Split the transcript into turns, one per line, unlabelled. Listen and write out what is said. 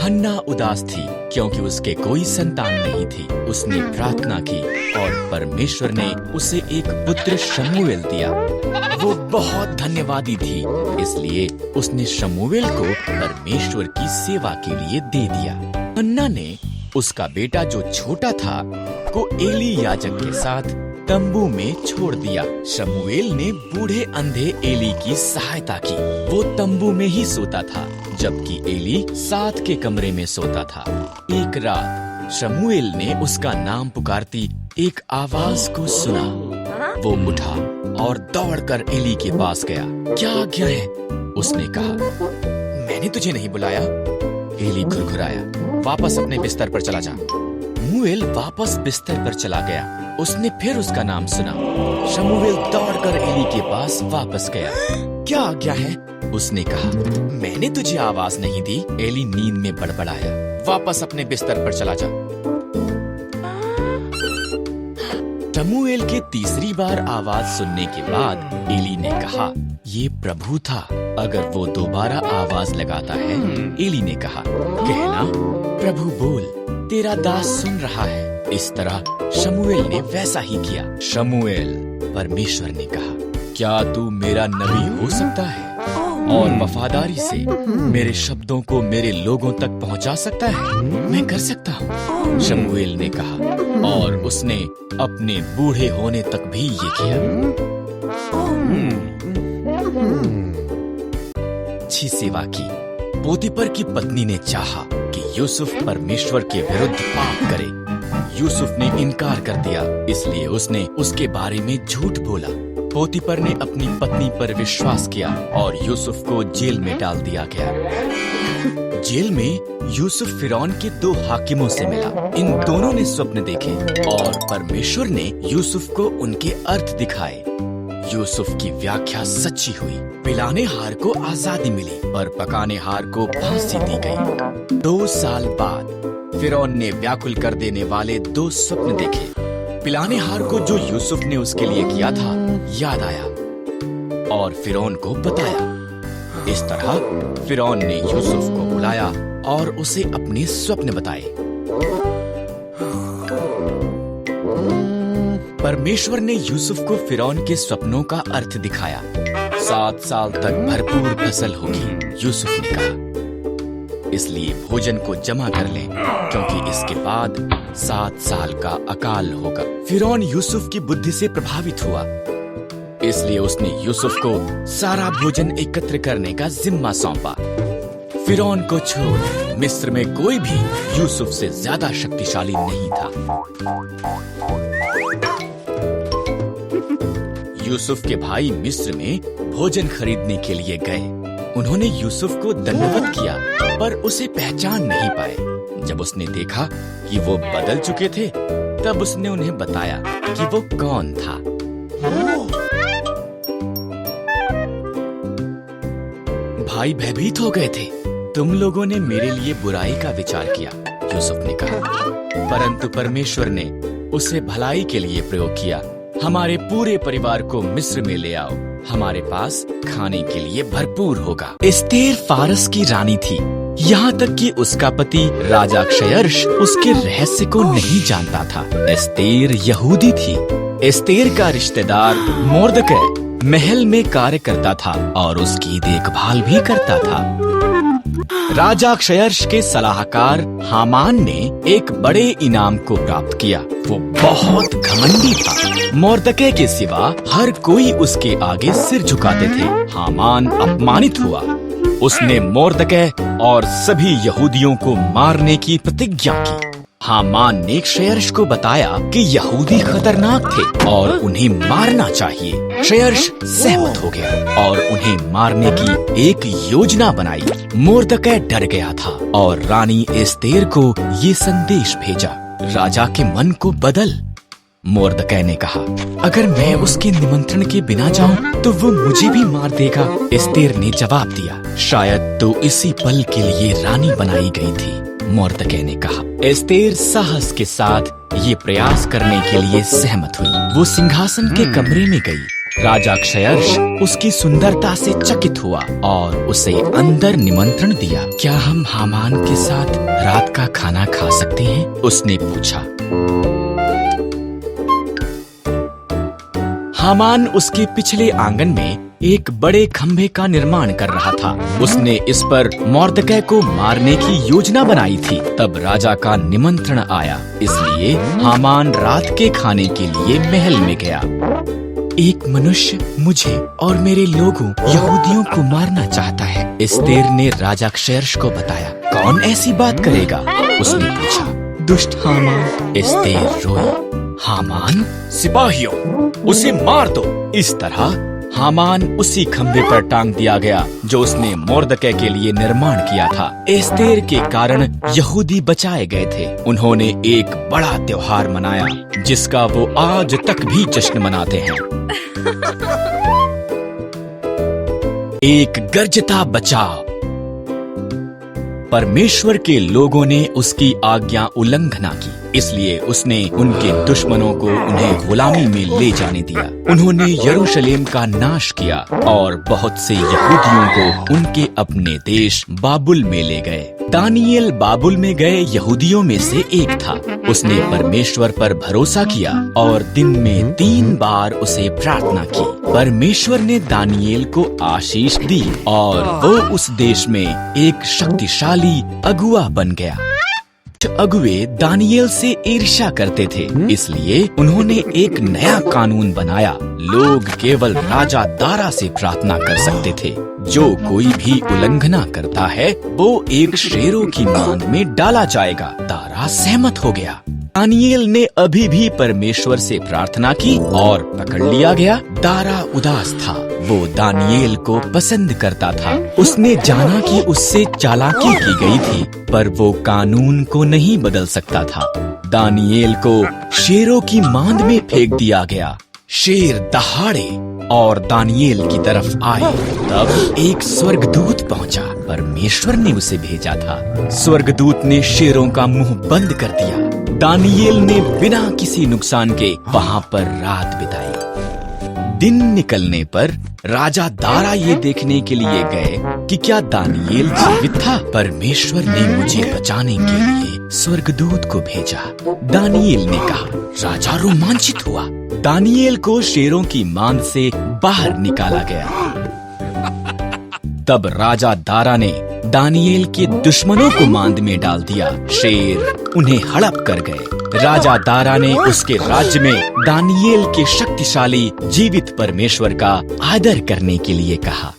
हन्ना उदास थी क्योंकि उसके कोई संतान नहीं थी। उसने प्रार्थना की और परमेश्वर ने उसे एक पुत्र शमूएल दिया। वो बहुत धन्यवादी थी, इसलिए उसने शमूएल को परमेश्वर की सेवा के लिए दे दिया। हन्ना ने उसका बेटा जो छोटा था को एली याजक के साथ तंबू में छोड़ दिया। शमूएल ने बूढ़े अंधे एली की सहायता की। वो तंबू में ही सोता था, जबकि एली साथ के कमरे में सोता था। एक रात शमूएल ने उसका नाम पुकारती एक आवाज को सुना। वो उठा और दौड़कर एली के पास गया। क्या आज्ञा है? उसने कहा। मैंने तुझे नहीं बुलाया। एली खुरखुराया। वापस अपने बिस्तर पर चला जा। शमूएल वापस बिस्तर पर चला गया। उसने फिर उसका नाम सुना। शमूएल दौड़कर एली के पास वापस गया। क्या आज्ञा है? उसने कहा। मैंने तुझे आवाज नहीं दी। एली नींद में बड़बड़ाया। वापस अपने बिस्तर पर चला जा। शमूएल के तीसरी बार आवाज सुनने के बाद एली ने कहा, ये प्रभु था। अगर वो दोबारा आवाज लगाता है, एली ने कहा, कहना, प्रभु बोल, तेरा दास सुन रहा है। इस तरह शमूएल ने वैसा ही किया। शमूएल, परमेश्वर ने कहा, क्या तू मेरा नबी हो सकता है और वफादारी से मेरे शब्दों को मेरे लोगों तक पहुंचा सकता है? मैं कर सकता हूँ। शमूएल ने कहा और उसने अपने बूढ़े होने तक भी ये किया। अच्छी सेवा की। पोतीपर की पत्नी ने चाहा कि यूसुफ परमेश्वर के विरुद्ध पाप करे। यूसुफ ने इनकार कर दिया, इसलिए उसने उसके बारे में झूठ बोला। पोतीपर ने अपनी पत्नी पर विश्वास किया और यूसुफ को जेल में डाल दिया गया। जेल में यूसुफ फिरौन के 2 हाकिमों से मिला। इन दोनों ने स्वप्न देखे और परमेश्वर ने यूसुफ को उनके अर्थ दिखाए। यूसुफ की व्याख्या सच्ची हुई। पिलाने हार को आजादी मिली और पकाने हार को फांसी दी गई। 2 साल बाद फिरौन ने व्याकुल कर देने वाले 2 स्वप्न देखे। पिलाने हार को जो यूसुफ ने उसके लिए किया था याद आया और फिरौन को बताया। इस तरह फिरौन ने यूसुफ को बुलाया और उसे अपने स्वप्न बताए। परमेश्वर ने यूसुफ को फिरौन के स्वप्नों का अर्थ दिखाया। 7 साल तक भरपूर फसल होगी, यूसुफ ने कहा। इसलिए भोजन को जमा कर लें, क्योंकि इसके बाद 7 साल का अकाल होगा। फिरौन यूसुफ की बुद्धि से प्रभावित हुआ, इसलिए उसने यूसुफ को सारा भोजन एकत्र करने का जिम्मा सौंपा। फिरौन को छोड़ मिस्र में कोई भी यूसुफ से ज्यादा शक्तिशाली नहीं था। यूसुफ के भाई मिस्र में भोजन खरीदने के लिए गए। उन्होंने यूसुफ को दंडवत किया, पर उसे पहचान नहीं पाए। जब उसने देखा कि वो बदल चुके थे, तब उसने उन्हें बताया कि वो कौन था। भाई भयभीत हो गए थे। तुम लोगों ने मेरे लिए बुराई का विचार किया, यूसुफ ने कहा, परंतु परमेश्वर ने उसे भलाई के लिए प्रयोग किया। हमारे पूरे परिवार को मिस्र में ले आओ, हमारे पास खाने के लिए भरपूर होगा। एस्तेर फारस की रानी थी, यहाँ तक कि उसका पति राजा क्षयर्ष उसके रहस्य को नहीं जानता था। एस्तेर यहूदी थी। एस्तेर का रिश्तेदार मोर्दकै महल में कार्य करता था और उसकी देखभाल भी करता था। राजा क्षयर्ष के सलाहकार हामान ने एक बड़े इनाम को प्राप्त किया। वो बहुत घमंडी था। मोर्दकै के सिवा हर कोई उसके आगे सिर झुकाते थे। हामान अपमानित हुआ। उसने मोर्दकै और सभी यहूदियों को मारने की प्रतिज्ञा की। हामान ने क्षयर्ष को बताया कि यहूदी खतरनाक थे और उन्हें मारना चाहिए। क्षयर्ष सहमत हो गया और उन्हें मारने की एक योजना बनाई। मोर्दकै डर गया था और रानी एस्तेर को ये संदेश भेजा, राजा के मन को बदल। मोर्दकै ने कहा, अगर मैं उसके निमंत्रण के बिना जाऊं तो वो मुझे भी मार देगा। एस्तेर ने जवाब दिया, शायद तो इसी पल के लिए रानी बनाई गई थी। मोर्दकै ने कहा। एस्तेर साहस के साथ ये प्रयास करने के लिए सहमत हुई। वो सिंहासन के कमरे में गई राजा क्षयर्ष उसकी सुंदरता से चकित हुआ और उसे अंदर निमंत्रण दिया। क्या हम हामान के साथ रात का खाना खा सकते हैं? उसने पूछा। हामान उसके पिछले आंगन में एक बड़े खंभे का निर्माण कर रहा था। उसने इस पर मोर्दकै को मारने की योजना बनाई थी। तब राजा का निमंत्रण आया, इसलिए हामान रात के खाने के लिए महल में गया। एक मनुष्य मुझे और मेरे लोगों यहूदियों को मारना चाहता है, एस्तेर ने राजा क्षयर्ष को बताया। कौन ऐसी बात करेगा? उसने पूछा। दुष्ट हामान, एस्तेर रोई। हामान, सिपाहियों, उसे मार दो। इस तरह हामान उसी खंभे पर टांग दिया गया जो उसने मोर्दकै के लिए निर्माण किया था। एस्तेर के कारण यहूदी बचाए गए थे। उन्होंने एक बड़ा त्योहार मनाया जिसका वो आज तक भी जश्न मनाते हैं। एक गर्जता बचाव। परमेश्वर के लोगों ने उसकी आज्ञा उल्लंघना की, इसलिए उसने उनके दुश्मनों को उन्हें गुलामी में ले जाने दिया। उन्होंने यरूशलेम का नाश किया और बहुत से यहूदियों को उनके अपने देश बाबुल में ले गए। दानियेल बाबुल में गए यहूदियों में से एक था। उसने परमेश्वर पर भरोसा किया और दिन में 3 बार उसे प्रार्थना की। परमेश्वर ने दानियेल को आशीष दी और वो उस देश में एक शक्तिशाली अगुआ बन गया। अगुए दानियेल से ईर्ष्या करते थे, इसलिए उन्होंने एक नया कानून बनाया। लोग केवल राजा दारा से प्रार्थना कर सकते थे। जो कोई भी उल्लंघना करता है वो एक शेरों की मांद में डाला जाएगा। दारा सहमत हो गया। दानियेल ने अभी भी परमेश्वर से प्रार्थना की और पकड़ लिया गया। दारा उदास था। वो दानियेल को पसंद करता था। उसने जाना कि उससे चालाकी की गई थी, पर वो कानून को नहीं बदल सकता था। दानियेल को शेरों की मांद में फेंक दिया गया। शेर दहाड़े और दानियेल की तरफ आए। तब एक स्वर्गदूत पहुंचा। परमेश्वर ने उसे भेजा था। स्वर्गदूत ने शेरों का मुंह बंद कर दिया। दानियेल ने बिना किसी नुकसान के वहां पर रात बिताई। दिन निकलने पर राजा दारा ये देखने के लिए गए कि क्या दानियेल जीवित था। परमेश्वर ने मुझे बचाने के लिए स्वर्गदूत को भेजा, दानियेल ने कहा। राजा रोमांचित हुआ। दानियेल को शेरों की मांद से बाहर निकाला गया। तब राजा दारा ने दानियेल के दुश्मनों को मांद में डाल दिया। शेर उन्हें हड़प कर गए। राजा दारा ने उसके राज्य में दानियेल के शक्तिशाली जीवित परमेश्वर का आदर करने के लिए कहा।